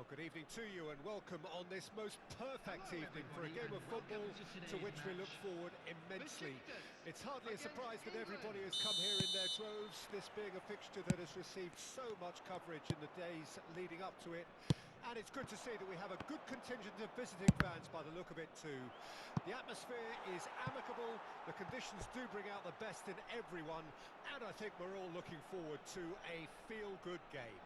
Good evening to you and welcome on this most perfect evening for a game of football to which we look forward immensely. It's hardly a surprise that everybody has come here in their droves, this being a fixture that has received so much coverage in the days leading up to it. And it's good to see that we have a good contingent of visiting fans by the look of it too. The atmosphere is amicable, the conditions do bring out the best in everyone, and I think we're all looking forward to a feel-good game.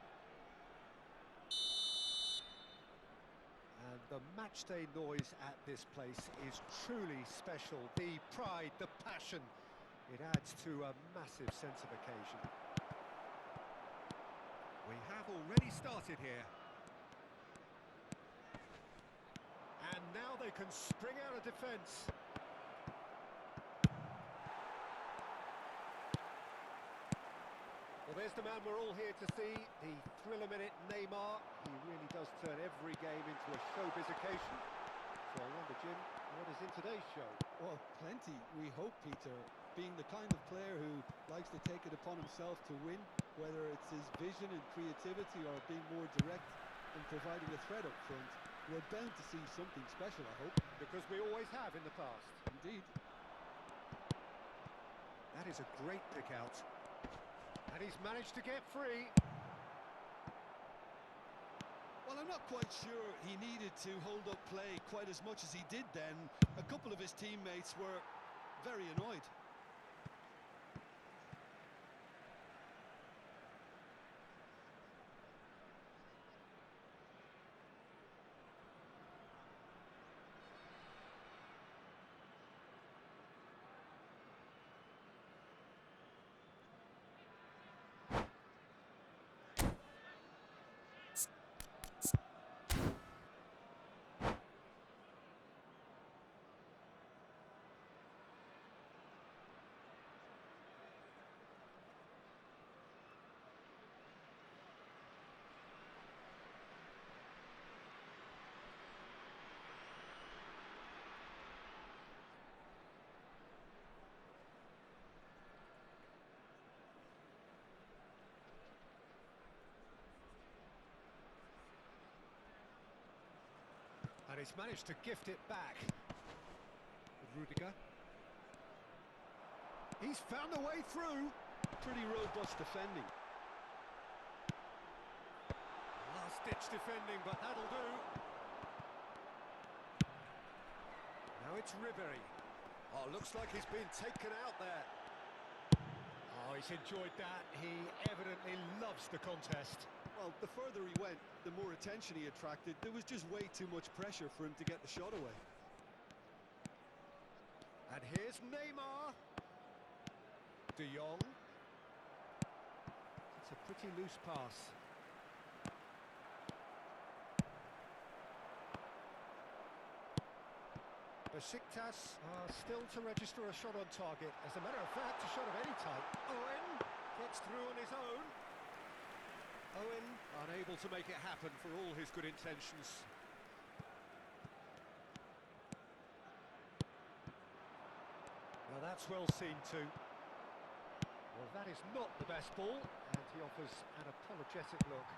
And the matchday noise at this place is truly special. The pride, the passion, it adds to a massive sense of occasion. We have already started here. And now they can spring out of defence. Well, there's the man we're all here to see, the thriller-minute Neymar. He really does turn every game into a showbiz occasion. So I wonder, Jim, what is in today's show? Well, plenty, we hope, Peter. Being the kind of player who likes to take it upon himself to win, whether it's his vision and creativity or being more direct and providing a threat up front, we're bound to see something special, I hope. Because we always have in the past. Indeed. That is a great pick out. And he's managed to get free. Well, I'm not quite sure he needed to hold up play quite as much as he did then. A couple of his teammates were very annoyed. And he's managed to gift it back. With Rudiger. He's found a way through. Pretty robust defending. Last-ditch defending, but that'll do. Now it's Ribery. Oh, looks like he's been taken out there. Oh, he's enjoyed that. He evidently loves the contest. Well, the further he went, the more attention he attracted. There was just way too much pressure for him to get the shot away. And here's Neymar. De Jong. It's a pretty loose pass. Besiktas are still to register a shot on target. As a matter of fact, a shot of any type. Owen gets through on his own. Owen unable to make it happen for all his good intentions. Well, that's well seen too. Well, that is not the best ball, and he offers an apologetic look.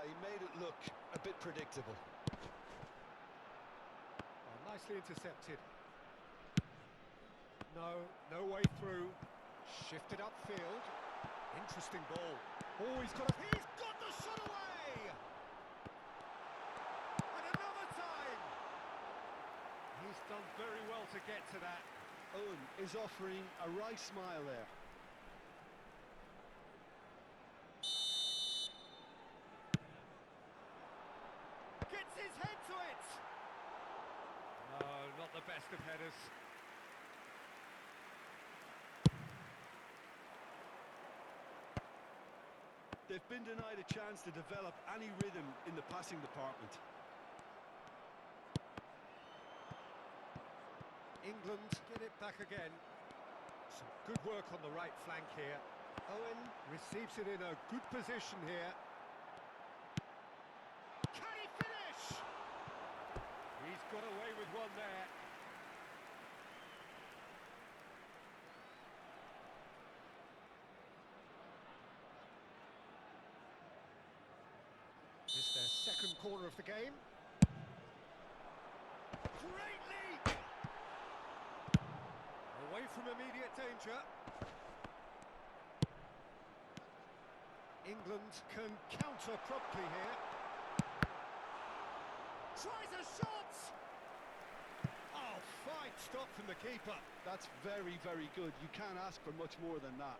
He made it look a bit predictable. Oh, nicely intercepted. No way through. Shifted upfield. Interesting ball. Oh, he's got the shot away! And another time! He's done very well to get to that. Owen is offering a wry smile there. Gets his head to it! No, not the best of headers. They've been denied a chance to develop any rhythm in the passing department. England get it back again. Some good work on the right flank here. Owen receives it in a good position here. Can he finish? He's got away with one there. corner of the game. Great lead! Away from immediate danger. England can counter promptly here. Tries a shot! Oh, fine stop from the keeper. That's very, very good. You can't ask for much more than that.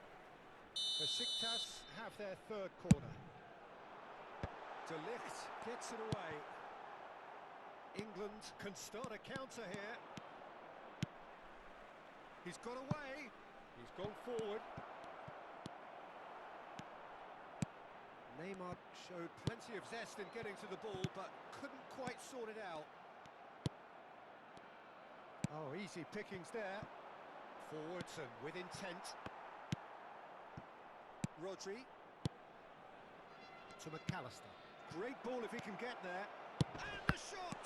Besiktas have their third corner. De Ligt gets it away. England can start a counter here. He's got away. He's gone forward. Neymar showed plenty of zest in getting to the ball, but couldn't quite sort it out. Oh, easy pickings there. Forwards and with intent. Rodri. To McAllister. Great ball if he can get there. And the shot!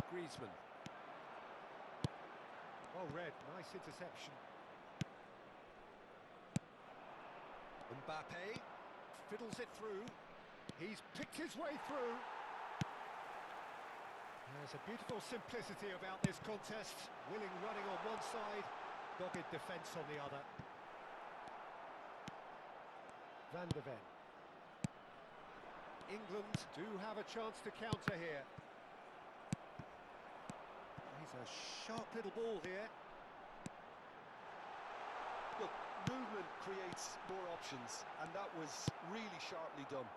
Griezmann. Well read, nice interception. Mbappe fiddles it through. He's picked his way through. There's a beautiful simplicity about this contest. Willing running on one side, dogged defence on the other. Van de Ven. England do have a chance to counter here. He's a sharp little ball here. Look, movement creates more options, and that was really sharply done.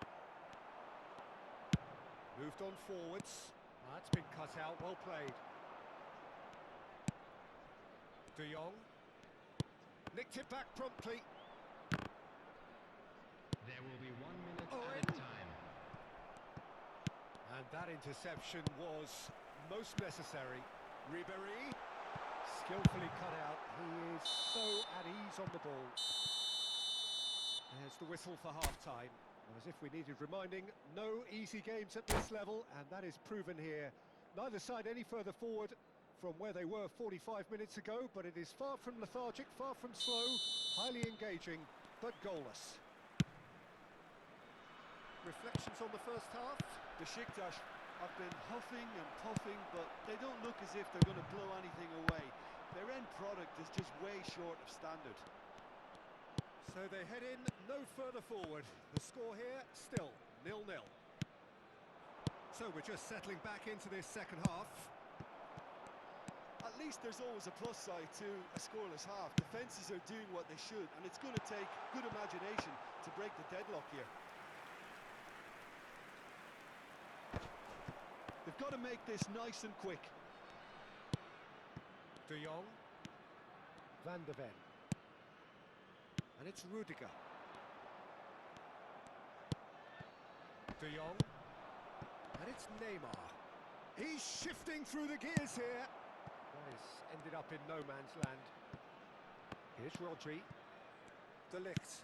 Moved on forwards. That's been cut out, well played. De Jong. Nicked it back promptly. There will be 1 minute Owen. at a time. And that interception was most necessary. Ribéry, skillfully cut out. He is so at ease on the ball. There's the whistle for half-time. As if we needed reminding, no easy games at this level, and that is proven here. Neither side any further forward from where they were 45 minutes ago, but it is far from lethargic, far from slow, highly engaging, but goalless. Reflections on the first half? Besiktas have been huffing and puffing, but they don't look as if they're going to blow anything away. Their end product is just way short of standard. So they head in no further forward. The score here, still 0-0. So we're just settling back into this second half. At least there's always a plus side to a scoreless half. Defences are doing what they should, and it's going to take good imagination to break the deadlock here. They've got to make this nice and quick. De Jong. Van de Ven. And it's Rudiger. De Jong. And it's Neymar. He's shifting through the gears here. That has ended up in no man's land. Here's Rodri. De Ligt.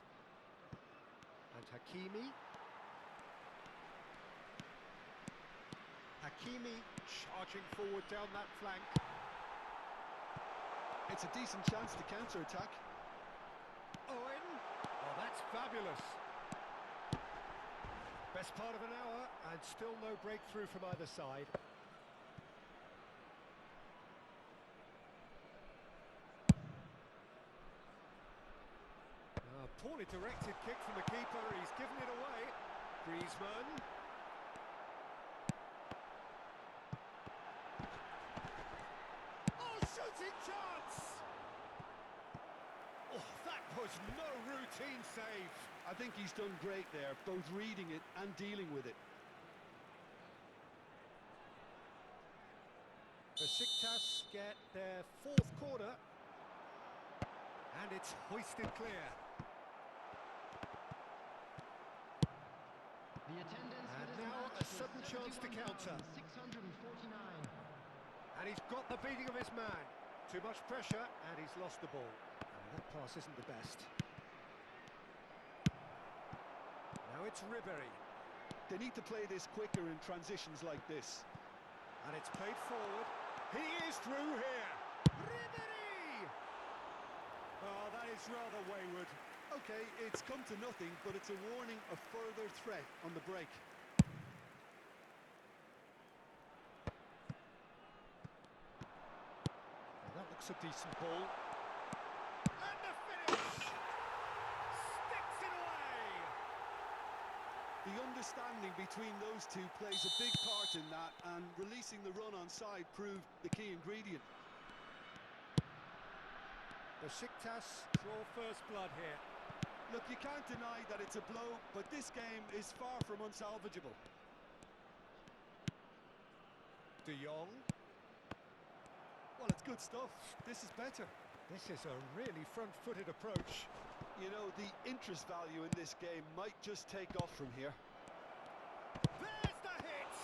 And Hakimi. Hakimi charging forward down that flank. It's a decent chance to counter-attack. Owen. Oh, that's fabulous. Best part of an hour, and still no breakthrough from either side. Poorly directed kick from the keeper, he's given it away. Griezmann. Oh, shooting chance! Oh, that was no routine save. I think he's done great there, both reading it and dealing with it. Besiktas get their fourth corner. And it's hoisted clear. The attendance for And this now match a is sudden chance to counter. 649. And he's got the beating of his man. Too much pressure, and he's lost the ball. And that pass isn't the best. Now it's Ribéry. They need to play this quicker in transitions like this. And it's played forward. He is through here. Ribéry! Oh, that is rather wayward. Okay, it's come to nothing, but it's a warning of further threat on the break. Well, that looks a decent ball. And the finish! Sticks it away! The understanding between those two plays a big part in that, and releasing the run on side proved the key ingredient. Besiktas draw first blood here. Look, you can't deny that it's a blow, but this game is far from unsalvageable. De Jong. Well, it's good stuff. This is better. This is a really front-footed approach. You know, the interest value in this game might just take off from here. There's the hit!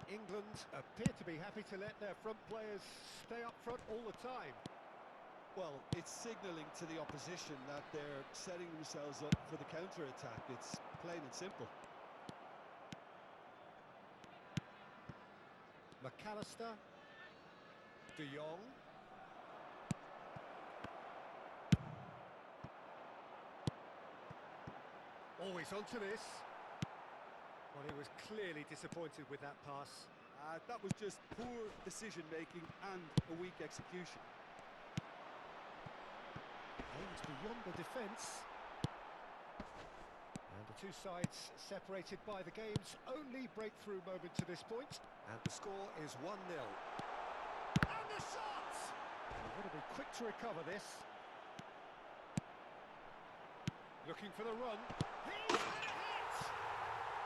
England appear to be happy to let their front players stay up front all the time. Well, it's signalling to the opposition that they're setting themselves up for the counter-attack. It's plain and simple. McAllister. De Jong. Always onto this. Well, he was clearly disappointed with that pass. That was just poor decision-making and a weak execution. Aims beyond the defence. And the two sides separated by the game's only breakthrough moment to this point. And the score is 1-0. And the shot! They've got to be quick to recover this. Looking for the run. He's had a hit!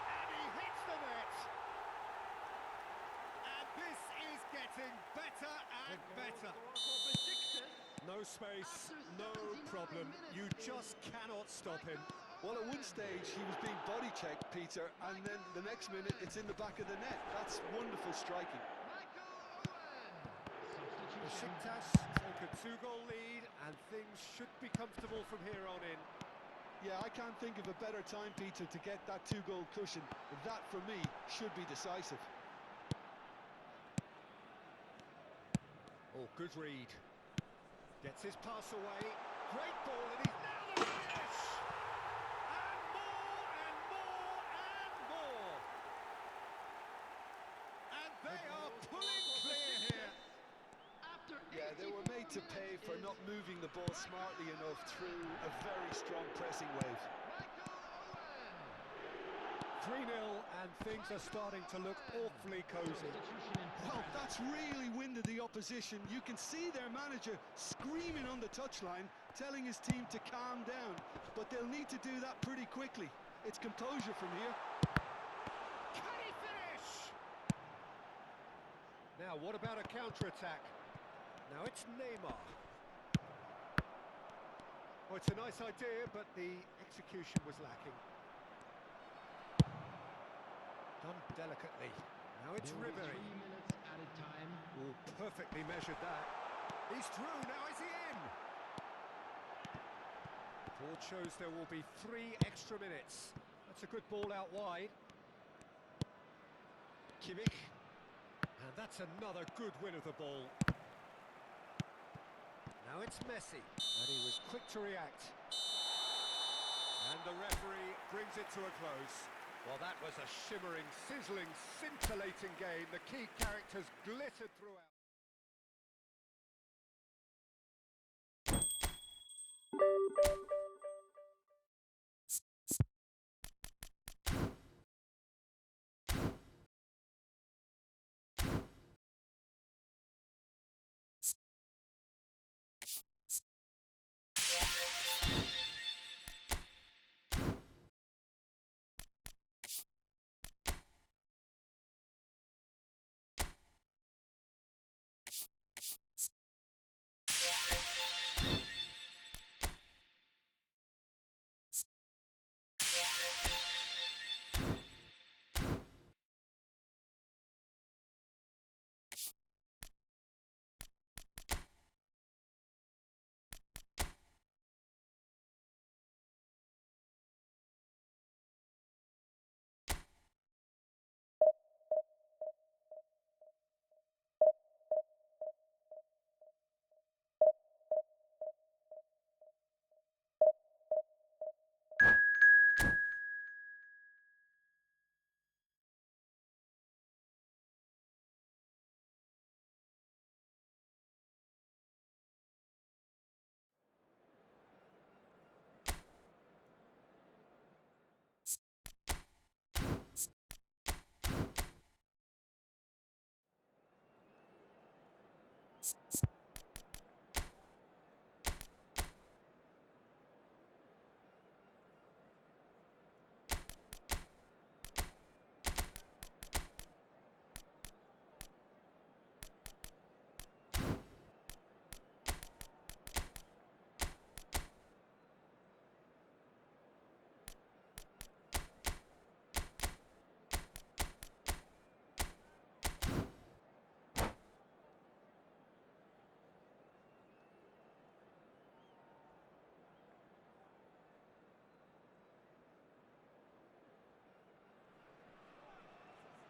And he hits the net! And this is getting better and better. No space, no problem. You just cannot stop him. Well, at one stage he was being body checked, Peter, and then the next minute it's in the back of the net. That's wonderful striking. Besiktas take a 2-goal lead, and things should be comfortable from here on in. Yeah, I can't think of a better time, Peter, to get that 2-goal cushion. That, for me, should be decisive. Oh, good read. Gets his pass away. Great ball, and he's now the finish! And more, and more, and more! And they are pulling clear here. Yeah, they were made to pay for not moving the ball smartly enough through a very strong pressing wave. 3-0, and things are starting to look awfully cosy. Well, that's really winded the opposition. You can see their manager screaming on the touchline, telling his team to calm down. But they'll need to do that pretty quickly. It's composure from here. Can he finish? Now, what about a counter-attack? Now it's Neymar. Oh, it's a nice idea, but the execution was lacking. Done delicately. Now it's Ribery. 3 minutes added time. Oh, perfectly measured that. He's through, now is he in? Board shows there will be 3 extra minutes. That's a good ball out wide. Kimmich. And that's another good win of the ball. Now it's Messi, and he was quick to react. And the referee brings it to a close. Well, that was a shimmering, sizzling, scintillating game. The key characters glittered throughout.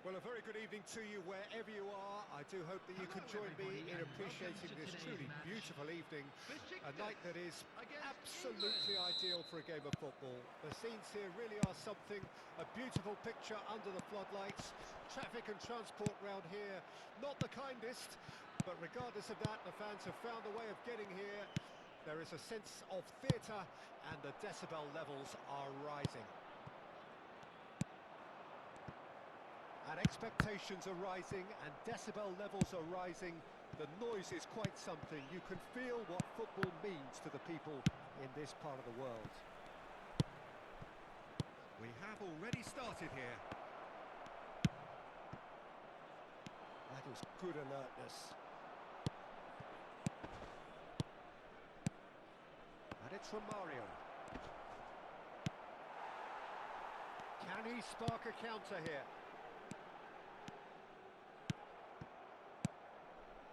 Well, a very good evening to you wherever you are. I do hope that you can join me in appreciating this truly beautiful evening, a night that is absolutely ideal for a game of football. The scenes here really are something, a beautiful picture under the floodlights. Traffic and transport round here, not the kindest, but regardless of that, the fans have found a way of getting here. There is a sense of theatre and the decibel levels are rising. And expectations are rising and decibel levels are rising. The noise is quite something. You can feel what football means to the people in this part of the world. We have already started here. That is good alertness. And it's from Mario. Can he spark a counter here?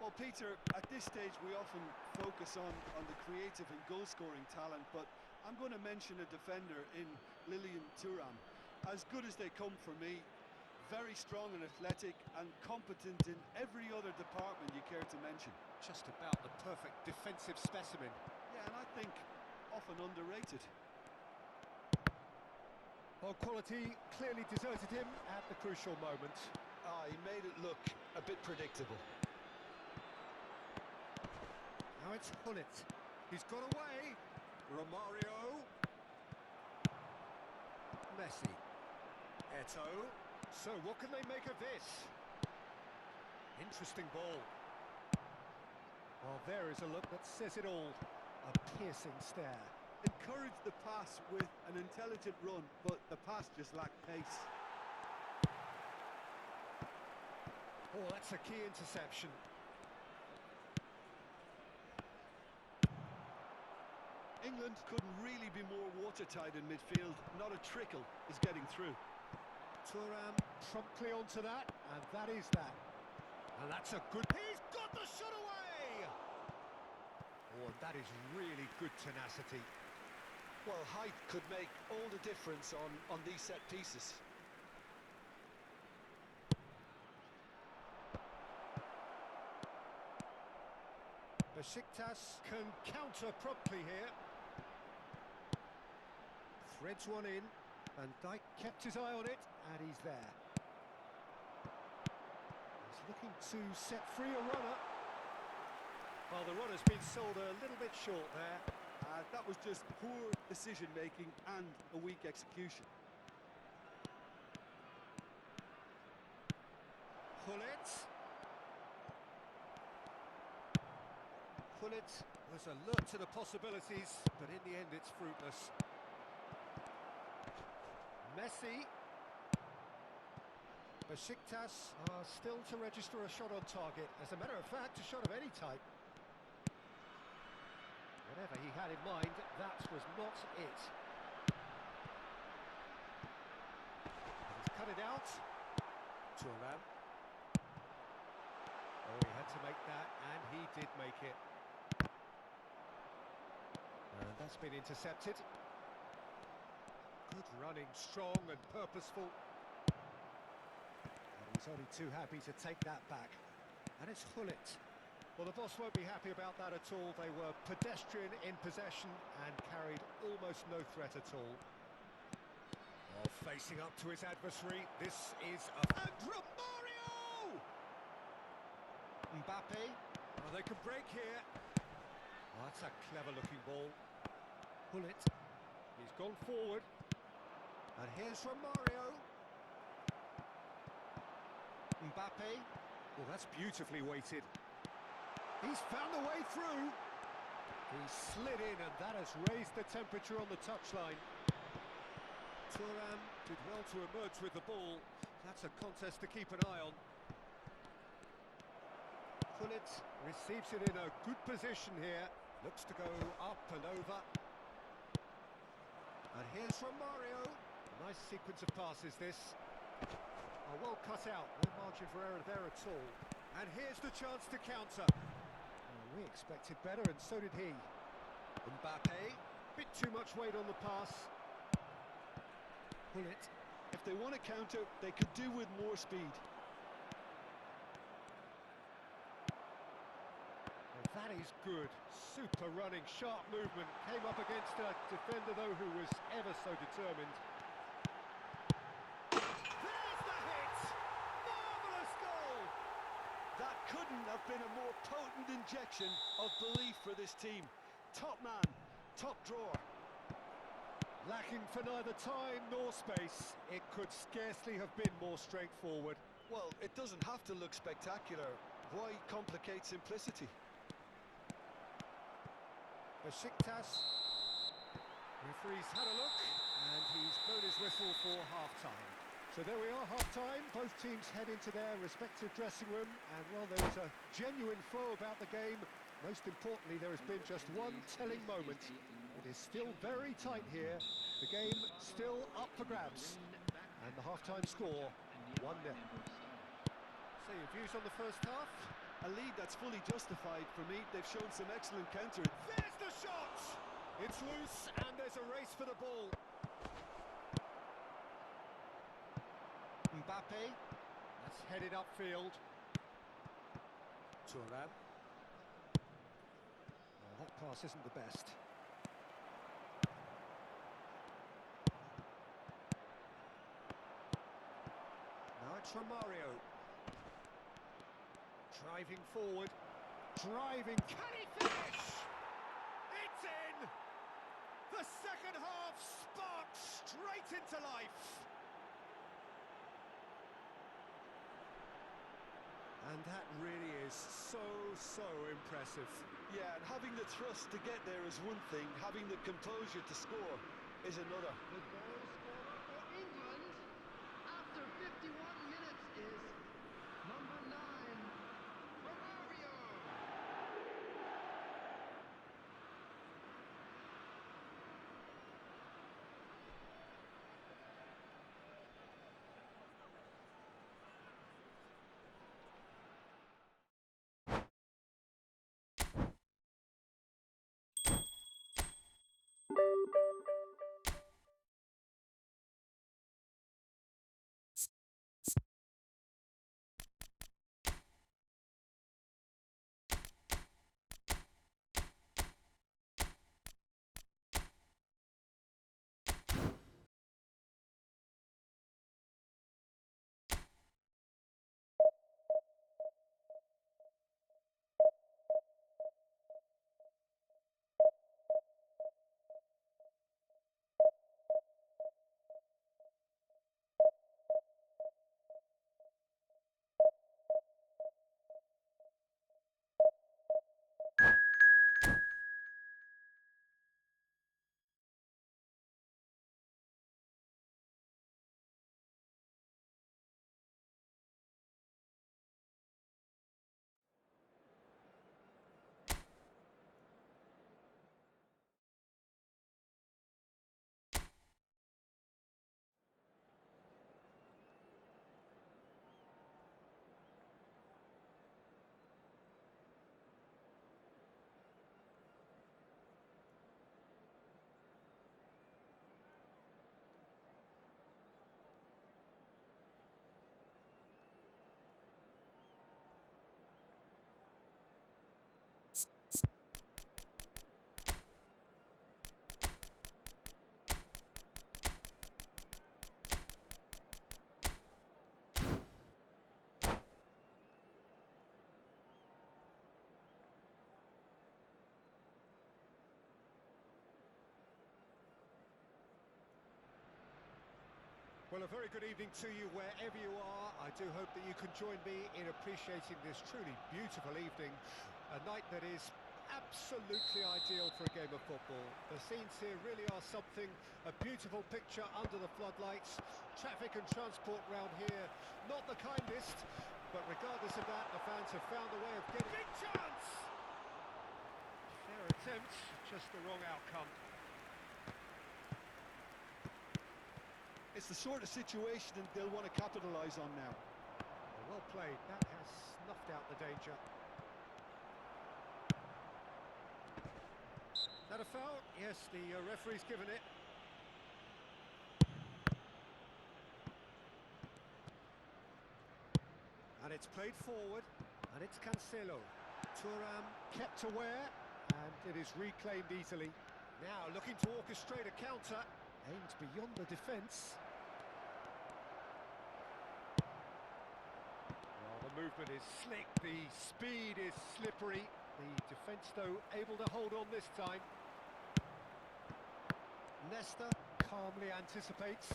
Well, Peter, at this stage we often focus on the creative and goal-scoring talent, but I'm going to mention a defender in Lilian Thuram. As good as they come for me, very strong and athletic and competent in every other department you care to mention. Just about the perfect defensive specimen. Yeah, and I think often underrated. Well, quality clearly deserted him at the crucial moment. He made it look a bit predictable. Now it's Hullet. He's got away. Romario. Messi. Eto. So what can they make of this? Interesting ball. Well, there is a look that says it all. A piercing stare. Encouraged the pass with an intelligent run, but the pass just lacked pace. Oh, that's a key interception. England couldn't really be more watertight in midfield. Not a trickle is getting through. Thuram promptly onto that, and that is that. And that's a good... He's got the shot away! Oh, and that is really good tenacity. Well, height could make all the difference on these set pieces. Besiktas can counter promptly here. Threads one in, and Dijk kept his eye on it, and he's there. He's looking to set free a runner. Well, the runner's been sold a little bit short there. That was just poor decision-making and a weak execution. Hullet. Hullet was alert to the possibilities, but in the end it's fruitless. Messi. Besiktas are still to register a shot on target. As a matter of fact, a shot of any type. Whatever he had in mind, that was not it. He's cut it out. Thuram. Oh, he had to make that, and he did make it. And that's been intercepted. Good running, strong and purposeful. And he's only too happy to take that back. And it's Hullet. Well, the boss won't be happy about that at all. They were pedestrian in possession and carried almost no threat at all. Oh, facing up to his adversary. This is a... And Romario! Mbappe. Oh, they can break here. Oh, that's a clever-looking ball. Hullet. He's gone forward. And here's Romario. Mbappe. Oh, that's beautifully weighted. He's found the way through. He slid in, and that has raised the temperature on the touchline. Thuram did well to emerge with the ball. That's a contest to keep an eye on. Gullit receives it in a good position here. Looks to go up and over. And here's from Mario. A nice sequence of passes, this. Oh, well cut out. No margin for error there at all. And here's the chance to counter. Oh, we expected better, and so did he. Mbappe. Bit too much weight on the pass. Gullit. If they want to counter, they could do with more speed. Well, that is good. Super running, sharp movement. Came up against a defender, though, who was ever so determined. There's the hit! Marvellous goal! That couldn't have been a more potent injection of belief for this team. Top man, top drawer. Lacking for neither time nor space. It could scarcely have been more straightforward. Well, it doesn't have to look spectacular. Why complicate simplicity? Besiktas. Referee's had a look, and he's blown his whistle for half-time. So there we are, half-time. Both teams head into their respective dressing room, and well, there's a genuine flow about the game. Most importantly, there has been just one telling moment. It is still very tight here. The game still up for grabs. And the half-time score, 1-0. So your views on the first half? A lead that's fully justified for me. They've shown some excellent counter. There's the shot! It's loose, and there's a race for the ball. Mbappe. That's headed upfield. Thuram. Well, that pass isn't the best. Now it's from Mario. Driving forward. Driving. Can he finish? It's in! The second half sparks straight into life. And that really is so impressive. Yeah, and having the trust to get there is one thing. Having the composure to score is another. The goal scorer for England after 51 minutes is number 9, Romario. Well, a very good evening to you wherever you are. I do hope that you can join me in appreciating this truly beautiful evening. A night that is absolutely ideal for a game of football. The scenes here really are something, a beautiful picture under the floodlights. Traffic and transport round here, not the kindest, but regardless of that, the fans have found a way of getting... Big chance! Fair attempt, just the wrong outcome. It's the sort of situation that they'll want to capitalise on now. Well played, that has snuffed out the danger. That a foul? Yes, the referee's given it. And it's played forward, and it's Cancelo. Thuram kept aware, and it is reclaimed easily. Now looking to orchestrate a counter, aimed beyond the defence. Well, the movement is slick, the speed is slippery. The defence, though, able to hold on this time. Nesta calmly anticipates.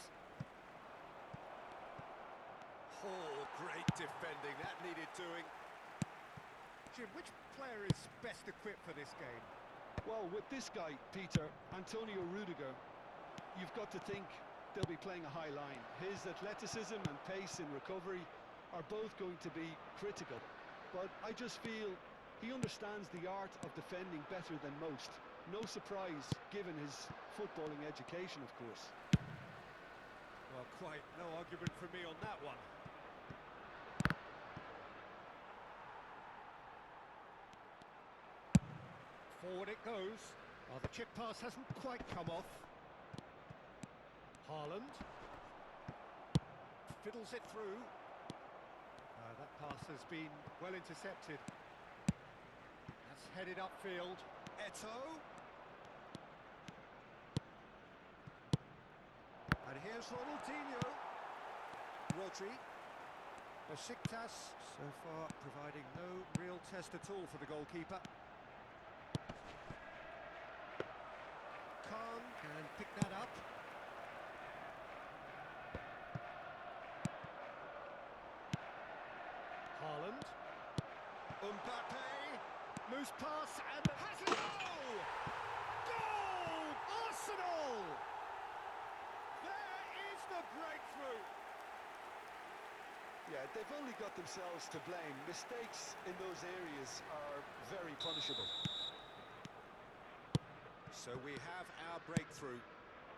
Oh, great defending, that needed doing. Jim, which player is best equipped for this game? Well, with this guy, Peter, Antonio Rudiger, you've got to think they'll be playing a high line. His athleticism and pace in recovery are both going to be critical. But I just feel he understands the art of defending better than most. No surprise, given his footballing education, of course. Well, quite no argument from me on that one. Forward it goes. Oh, the chip pass hasn't quite come off. Haaland fiddles it through. That pass has been well intercepted. That's headed upfield. Eto'o. And here's Ronaldinho. Rodri. Besiktas so far providing no real test at all for the goalkeeper. Khan can pick that up. Haaland. Mbappe. Loose pass and has a goal! Goal! Arsenal! There is the breakthrough. Yeah, they've only got themselves to blame. Mistakes in those areas are very punishable. So we have our breakthrough.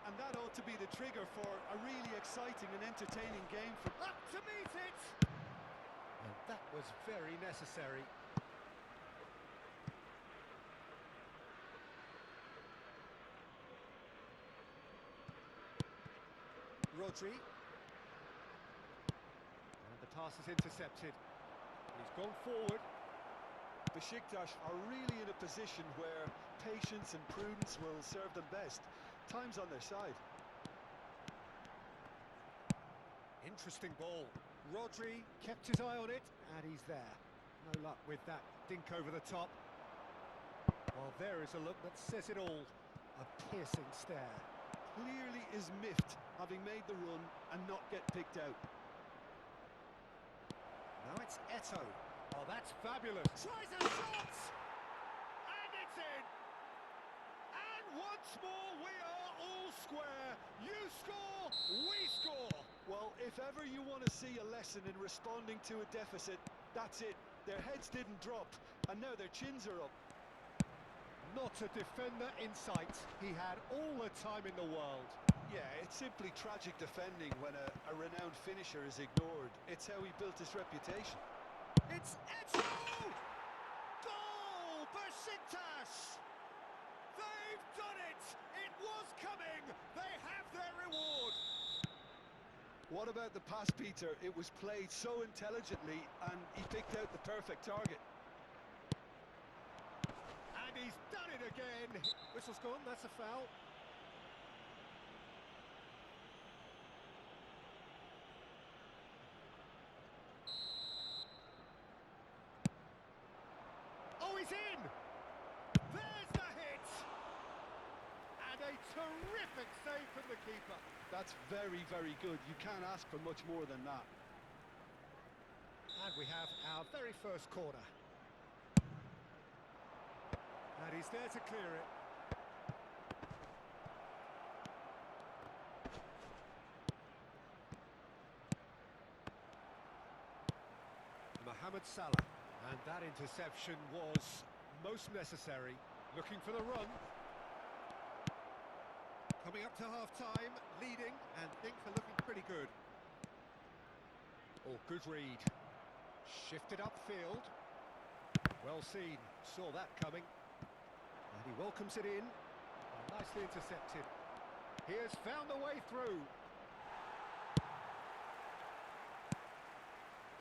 And that ought to be the trigger for a really exciting and entertaining game for... Up to meet it! And that was very necessary. Rodri. And the pass is intercepted. He's gone forward. Besiktas are really in a position where patience and prudence will serve them best. Time's on their side. Interesting ball. Rodri kept his eye on it, and he's there. No luck with that dink over the top. Well, there is a look that says it all. A piercing stare. Clearly is miffed, having made the run and not get picked out. Now it's Eto'o. Oh, that's fabulous. Tries a shot! And it's in! And once more we are all square. You score, we score! Well, if ever you want to see a lesson in responding to a deficit, that's it. Their heads didn't drop, and now their chins are up. Not a defender in sight. He had all the time in the world. Yeah, it's simply tragic defending when a renowned finisher is ignored. It's how he built his reputation. It's Eto'o! Goal! Besiktas! They've done it! It was coming! They have their reward! What about the pass, Peter? It was played so intelligently and he picked out the perfect target. And he's done it again! Whistle's gone, that's a foul. Oh, he's in! There's the hit! And a terrific save from the keeper. That's very, very good. You can't ask for much more than that. And we have our very first corner. And he's there to clear it. Mohamed Salah. And that interception was most necessary. Looking for the run. Coming up to half-time, leading, and things are looking pretty good. Oh, good read. Shifted upfield. Well seen, saw that coming. And he welcomes it in. And nicely intercepted. He has found the way through.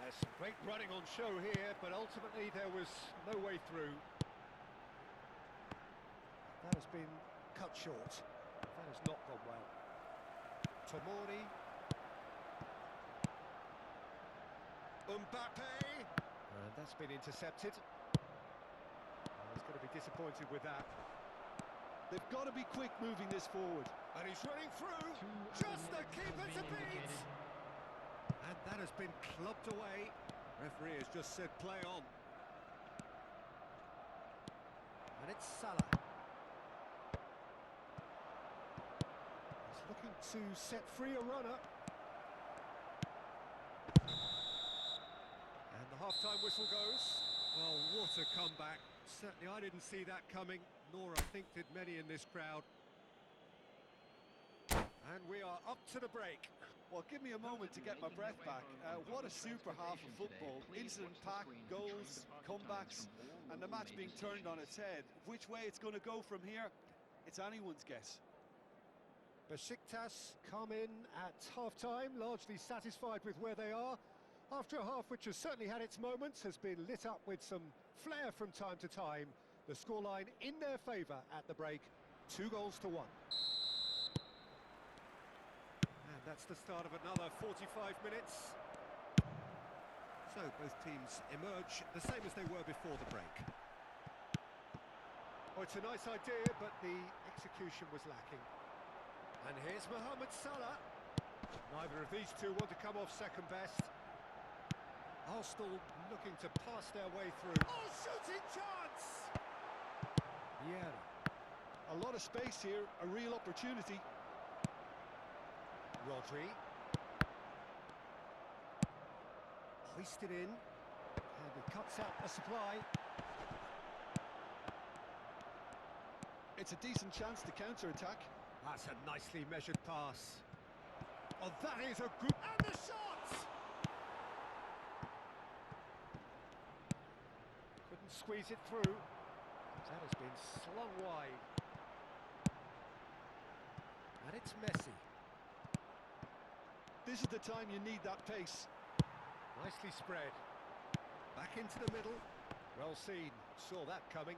There's some great running on show here, but ultimately there was no way through. That has been cut short. That has not gone well. Tomori. Mbappe. And that's been intercepted. He's going to be disappointed with that. They've got to be quick moving this forward. And he's running through. Just the keeper to beat. And that has been clubbed away. Referee has just said play on. And it's Salah. He's looking to set free a runner. And the half-time whistle goes. Well, what a comeback. Certainly I didn't see that coming, nor I think did many in this crowd. And we are up to the break. Well, give me a moment to get my breath back. What a super half of football. Incident-packed, goals, comebacks, and the match being turned on its head. Which way it's going to go from here, it's anyone's guess. Besiktas come in at half-time, largely satisfied with where they are. After a half which has certainly had its moments, has been lit up with some flair from time to time. The scoreline in their favour at the break, 2-1. And that's the start of another 45 minutes. So both teams emerge the same as they were before the break. Oh, it's a nice idea, but the execution was lacking. And here's Mohamed Salah. Neither of these two want to come off second best. Arsenal looking to pass their way through. Oh, shooting chance! Yeah. A lot of space here, a real opportunity. Rodri. Hoisted in. And he cuts out the supply. It's a decent chance to counter-attack. That's a nicely measured pass. Oh, that is a good... And the shot! Couldn't squeeze it through. That has been slung wide. And it's Messi. This is the time you need that pace. Nicely spread. Back into the middle. Well seen. Saw that coming.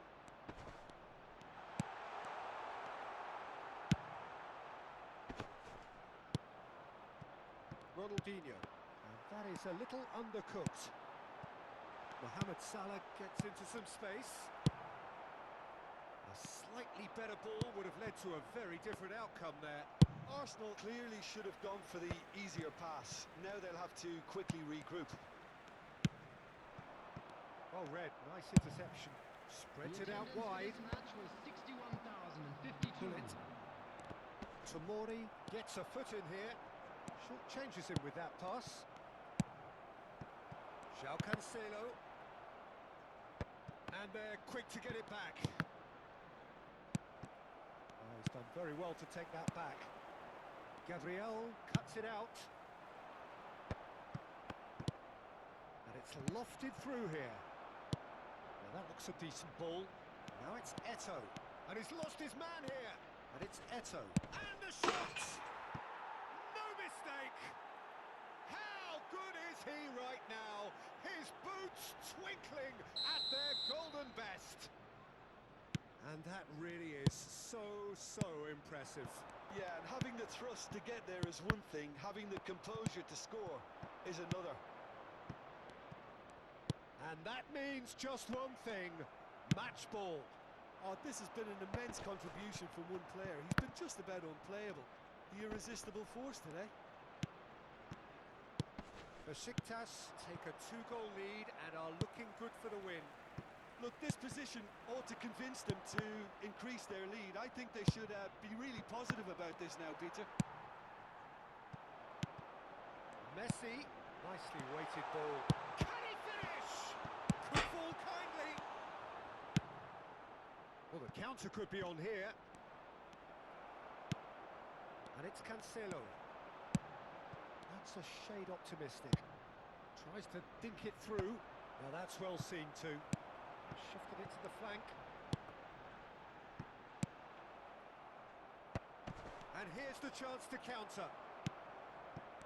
Ronaldinho. And that is a little undercooked. Mohamed Salah gets into some space. A slightly better ball would have led to a very different outcome there. Arsenal clearly should have gone for the easier pass. Now they'll have to quickly regroup. Well read, nice interception. Spreads it out wide. Pull it. Tomori gets a foot in here. Short changes him with that pass. João Cancelo. And they're quick to get it back. Oh, he's done very well to take that back. Gabriel cuts it out. And it's lofted through here. Now that looks a decent ball. Now it's Eto'o. And he's lost his man here. And it's Eto'o. And the shot! No mistake! How good is he right now? His boots twinkling at their golden best. And that really is so impressive. Yeah, and having the thrust to get there is one thing, having the composure to score is another. And that means just one thing, match ball. Oh, this has been an immense contribution from one player. He's been just about unplayable. The irresistible force today. Besiktas take a 2-goal lead and are looking good for the win. Look, this position ought to convince them to increase their lead. I think they should be really positive about this now, Peter. Messi, nicely weighted ball. Can he finish? Could fall kindly. Well, the counter could be on here. And it's Cancelo. That's a shade optimistic. Tries to dink it through. Now that's well seen too. Shifted it to the flank. And here's the chance to counter.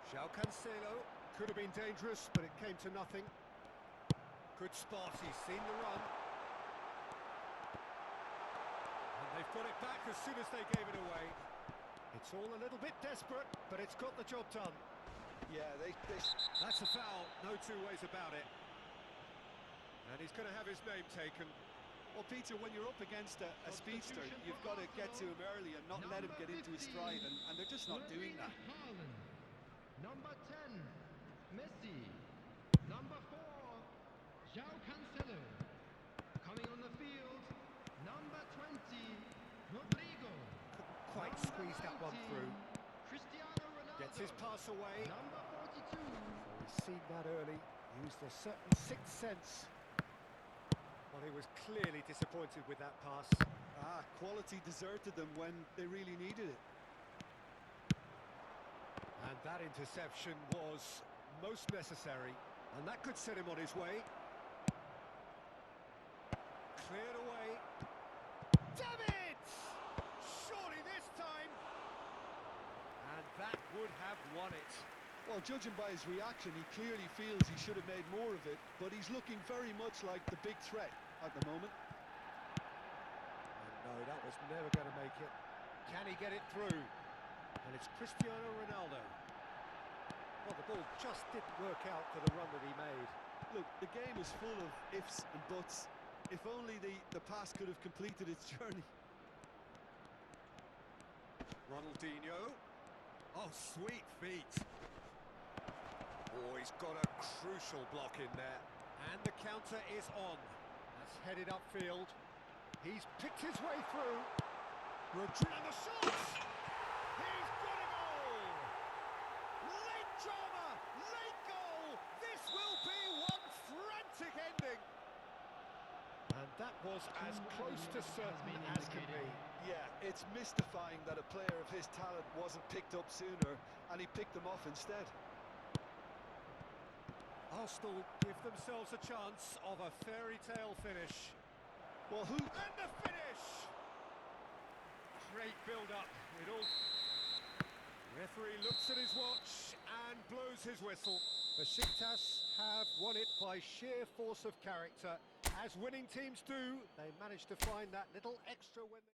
João Cancelo. Could have been dangerous, but it came to nothing. Good spot, he's seen the run. And they've got it back as soon as they gave it away. It's all a little bit desperate, but it's got the job done. Yeah, That's a foul, no two ways about it. And he's going to have his name taken. Well, Peter, when you're up against a speedster, you've got to get to him early and not let him get into his stride, and they're just not doing that. Number 10, Messi. Number 4, João Cancelo. Coming on the field, number 20, Rodrigo. Quite squeezed that one through. Cristiano Ronaldo. Gets his pass away. Number 42. We've seen that early. Used a certain sixth sense. Well, he was clearly disappointed with that pass. Quality deserted them when they really needed it. And that interception was most necessary. And that could set him on his way. Cleared away. Damn it! Surely this time! And that would have won it. Well, judging by his reaction, he clearly feels he should have made more of it, but he's looking very much like the big threat at the moment. And no, that was never going to make it. Can he get it through? And it's Cristiano Ronaldo. Well, the ball just didn't work out for the run that he made. Look, the game is full of ifs and buts. If only the pass could have completed its journey. Ronaldinho. Oh, sweet feet. Oh, he's got a crucial block in there. And the counter is on. That's headed upfield. He's picked his way through. And the shot! He's got a goal! Late drama! Late goal! This will be one frantic ending! And that was as close to certain as can be. Yeah, it's mystifying that a player of his talent wasn't picked up sooner, and he picked them off instead. Arsenal give themselves a chance of a fairy tale finish. Well, who... And the finish! Great build-up. It all... Referee looks at his watch and blows his whistle. Besiktas have won it by sheer force of character. As winning teams do, they managed to find that little extra when they...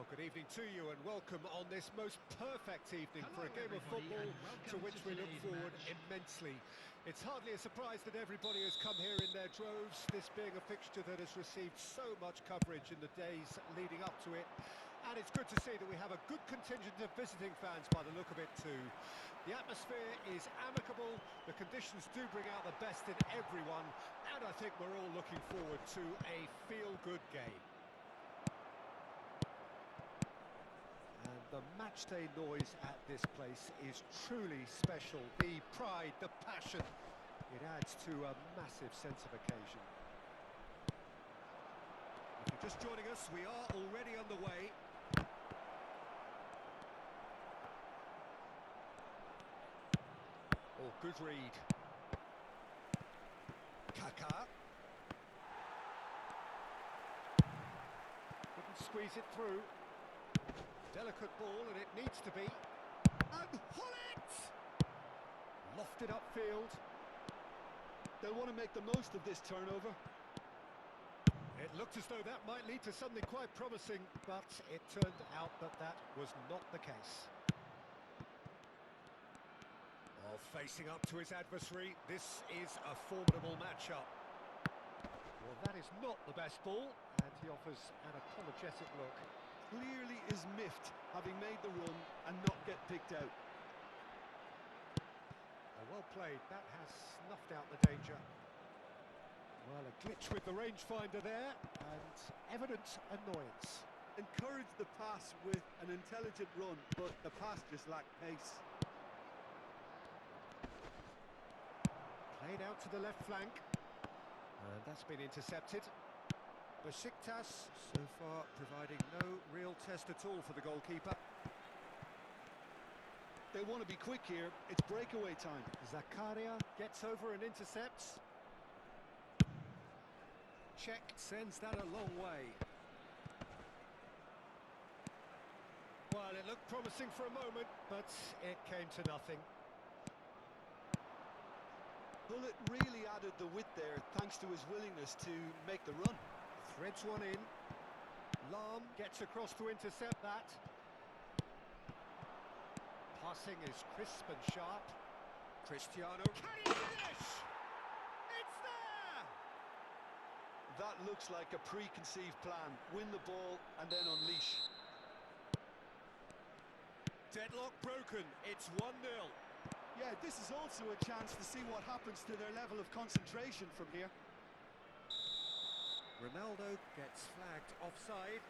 Well, good evening to you and welcome on this most perfect evening for a game of football to which we look forward immensely. It's hardly a surprise that everybody has come here in their droves, this being a fixture that has received so much coverage in the days leading up to it. And it's good to see that we have a good contingent of visiting fans by the look of it too. The atmosphere is amicable, the conditions do bring out the best in everyone, and I think we're all looking forward to a feel-good game. And the matchday noise at this place is truly special. The pride, the passion, it adds to a massive sense of occasion. If you're just joining us, we are already underway. Oh, good read. Kaká. Couldn't squeeze it through. Delicate ball, and it needs to be. And Hullet! Lofted upfield. They'll want to make the most of this turnover. It looked as though that might lead to something quite promising, but it turned out that that was not the case. Well, facing up to his adversary, this is a formidable matchup. Well, that is not the best ball, and he offers an apologetic look. Clearly is miffed, having made the run and not get picked out. Well played, that has snuffed out the danger. Well, a glitch with the rangefinder there, and evident annoyance. Encouraged the pass with an intelligent run, but the pass just lacked pace. Played out to the left flank, and that's been intercepted. Besiktas so far providing no real test at all for the goalkeeper. They want to be quick here, it's breakaway time. Zakaria gets over and intercepts. Check sends that a long way. Well, it looked promising for a moment, but it came to nothing. Hullet really added the width there, thanks to his willingness to make the run. Threads one in. Lahm gets across to intercept that. Passing is crisp and sharp. Cristiano, can he finish? It's there! That looks like a preconceived plan. Win the ball and then unleash. Deadlock broken, it's 1-0. Yeah, this is also a chance to see what happens to their level of concentration from here. Ronaldo gets flagged offside.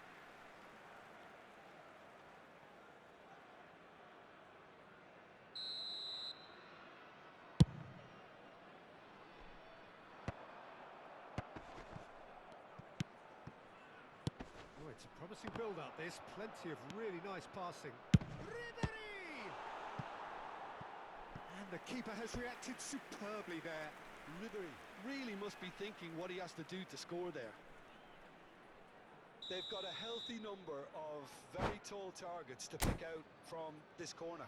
Oh, it's a promising build-up, this. Plenty of really nice passing. Ribery! And the keeper has reacted superbly there. Ribery really must be thinking what he has to do to score there. They've got a healthy number of very tall targets to pick out from this corner.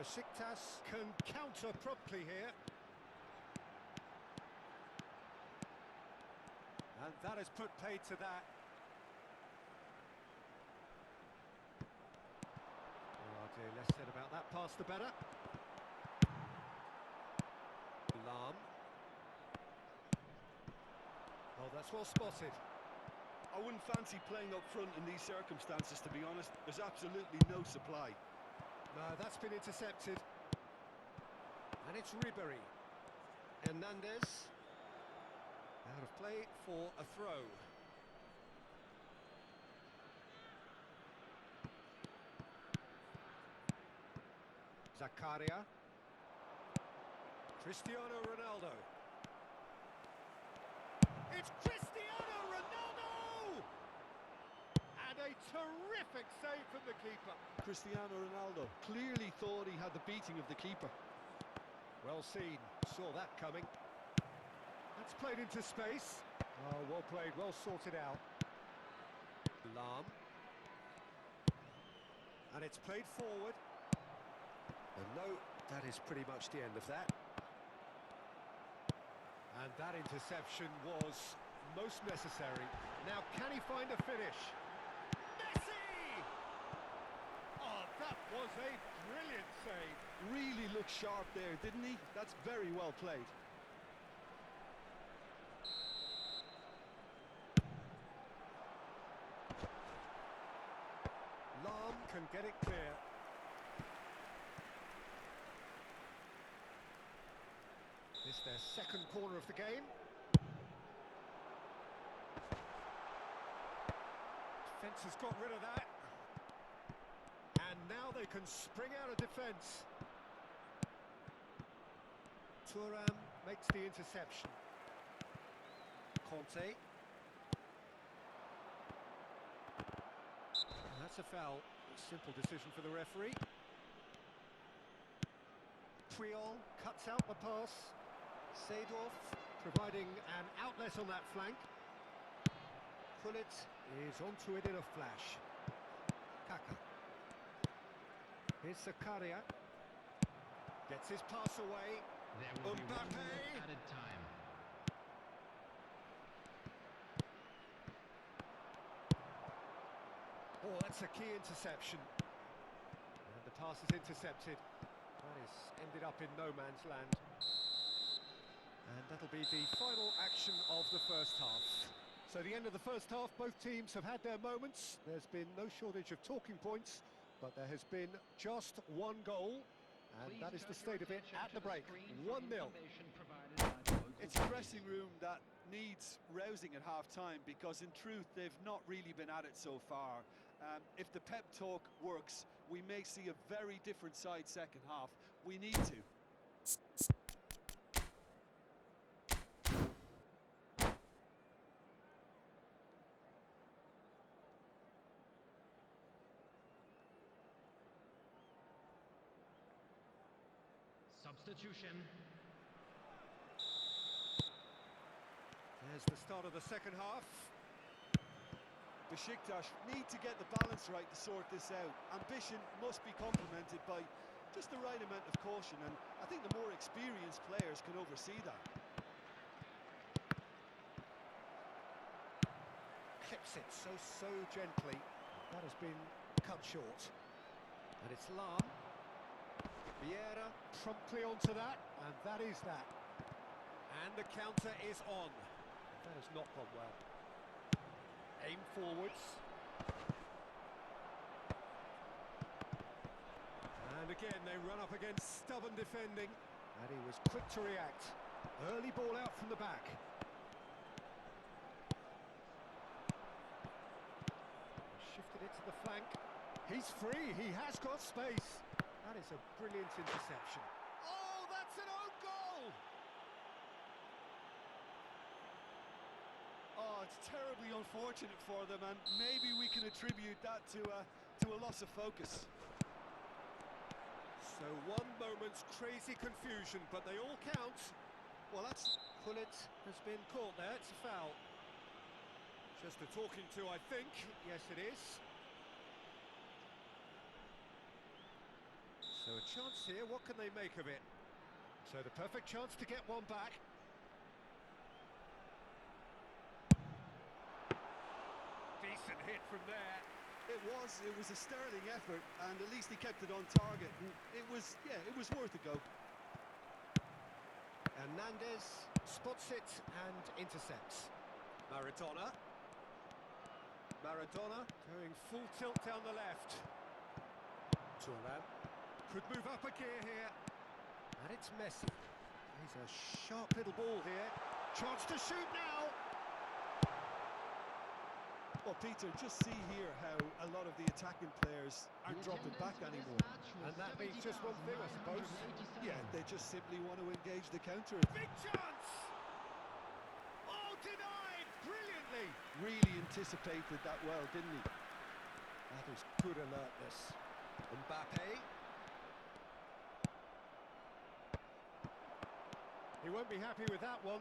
Besiktas can counter promptly here. And that has put paid to that. Oh dear, less said about that pass the better. Lahm. Oh, that's well spotted. I wouldn't fancy playing up front in these circumstances, to be honest. There's absolutely no supply. No, that's been intercepted. And it's Ribery. Hernandez. Out of play for a throw. Zakaria. Cristiano Ronaldo. It's Cristiano Ronaldo! And a a terrific save from the keeper. Cristiano Ronaldo clearly thought he had the beating of the keeper. Well seen, saw that coming. That's played into space. Oh, well played, well sorted out. Lam. And it's played forward. And no, that is pretty much the end of that. And that interception was most necessary. Now, can he find a finish? Messi! Oh, that was a brilliant save. Really looked sharp there, didn't he? That's very well played. Lam can get it clear. This their second corner of the game. Defence has got rid of that. And now they can spring out of defence. Thuram makes the interception. Conte. And that's a foul. A simple decision for the referee. Puyol cuts out the pass. Seedorf providing an outlet on that flank. Gullit is onto it in a flash. Kaka. Here's Zakaria. Gets his pass away. There will be 1 Mbappe. minute added time. Oh, that's a key interception. And the pass is intercepted. That is ended up in no man's land. And that'll be the final action of the first half. So the end of the first half, both teams have had their moments. There's been no shortage of talking points, but there has been just one goal. And that is the state of it at the break. 1-0. It's a dressing room that needs rousing at half-time because in truth they've not really been at it so far. If the pep talk works, we may see a very different side second half. We need to. Substitution. There's the start of the second half. Besiktas need to get the balance right to sort this out. Ambition must be complemented by just the right amount of caution, and I think the more experienced players can oversee that. Clips it so gently. That has been cut short. And it's Lam. Vieira promptly onto that, and that is that. And the counter is on. That has not gone well. Aim forwards. And again, they run up against stubborn defending. And he was quick to react. Early ball out from the back. Shifted it to the flank. He's free, he has got space. That is a brilliant interception. Oh, that's an own goal! Oh, it's terribly unfortunate for them, and maybe we can attribute that to a loss of focus. So one moment's crazy confusion, but they all count. Well, that's... Gullit has been caught there, it's a foul. Just a talking to, I think. Yes, it is. So a chance here, what can they make of it? So the perfect chance to get one back. Decent hit from there. It was a sterling effort, and at least he kept it on target. And it was worth a go. Hernandez spots it and intercepts. Maradona going full tilt down the left. Thuram could move up a gear here. And it's Messi. He's a sharp little ball here. Chance to shoot now. Well, Peter, just see here how a lot of the attacking players aren't dropping back anymore. And that means just one thing, I suppose. Yeah, they just simply want to engage the counter. Big chance! Oh, denied! Brilliantly! Really anticipated that well, didn't he? That is good alertness. Mbappe. He won't be happy with that one.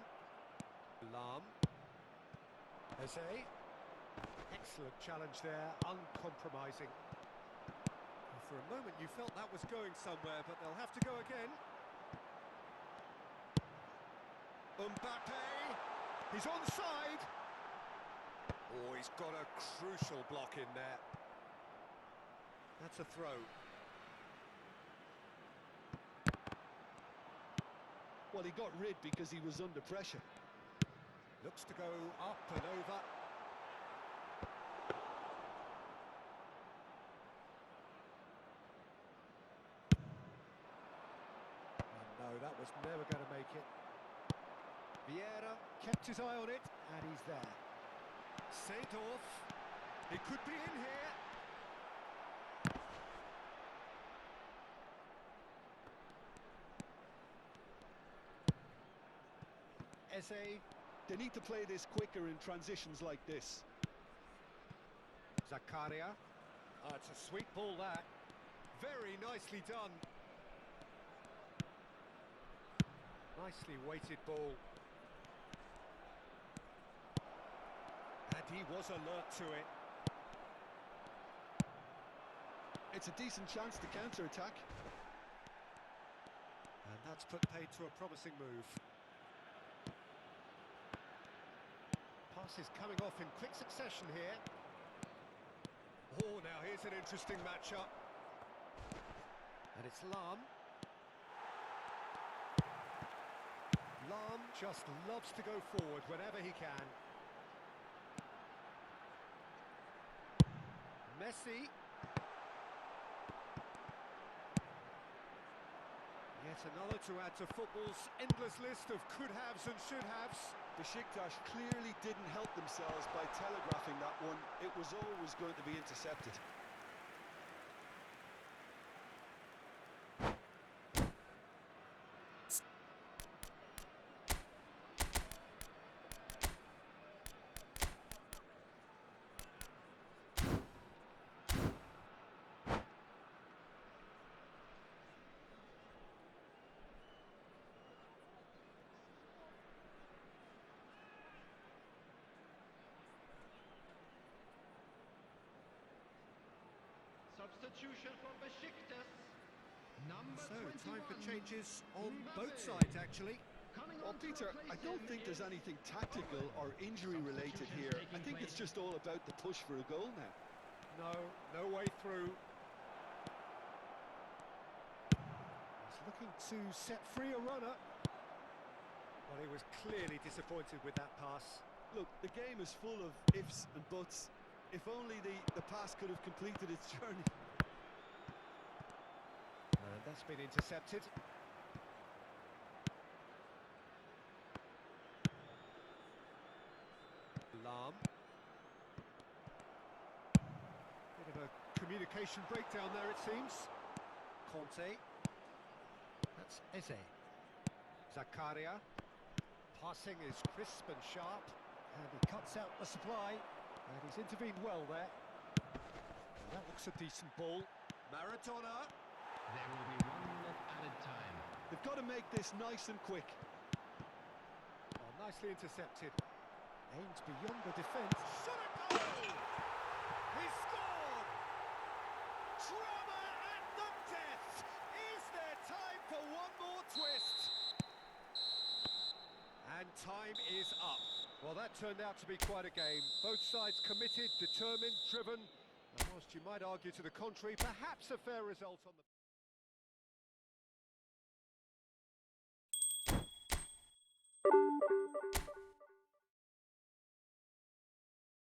Lam. Eze. Excellent challenge there, uncompromising. For a moment you felt that was going somewhere, but they'll have to go again. Mbappe! He's onside! Oh, he's got a crucial block in there. That's a throw. Well, he got rid because he was under pressure. Looks to go up and over. And no, that was never going to make it. Vieira kept his eye on it, and he's there. Seedorf, he could be in here. Eze. They need to play this quicker in transitions like this. Zakaria. Oh, it's a sweet ball, that. Very nicely done. Nicely weighted ball. And he was alert to it. It's a decent chance to counter-attack. And that's put paid to a promising move. Pass is coming off in quick succession here. Oh, now here's an interesting matchup. And it's Lam. Lam just loves to go forward whenever he can. Messi. Yet another to add to football's endless list of could-haves and should-haves. Besiktas clearly didn't help themselves by telegraphing that one. It was always going to be intercepted. Substitution for Besiktas. Number So, 21. time for changes on both Mbappe. sides, actually. Coming Well, on to Peter, I replace don't him think there's is anything tactical or injury-related here. I think it's just all about the push for a goal now. No way through. He's looking to set free a runner. Well, he was clearly disappointed with that pass. Look, the game is full of ifs and buts. If only the pass could have completed its journey. And that's been intercepted. Lam. Bit of a communication breakdown there, it seems. Conte. That's Eze. Zakaria. Passing is crisp and sharp. And he cuts out the supply. And he's intervened well there. And that looks a decent ball. Maradona. There will be 1 minute added time. They've got to make this nice and quick. Oh, nicely intercepted. Aimed beyond the defence. Shot a goal! He scored! Drama at the death! Is there time for one more twist? And time is up. Well, that turned out to be quite a game. Both sides committed, determined, driven. And whilst you might argue to the contrary, perhaps a fair result on the...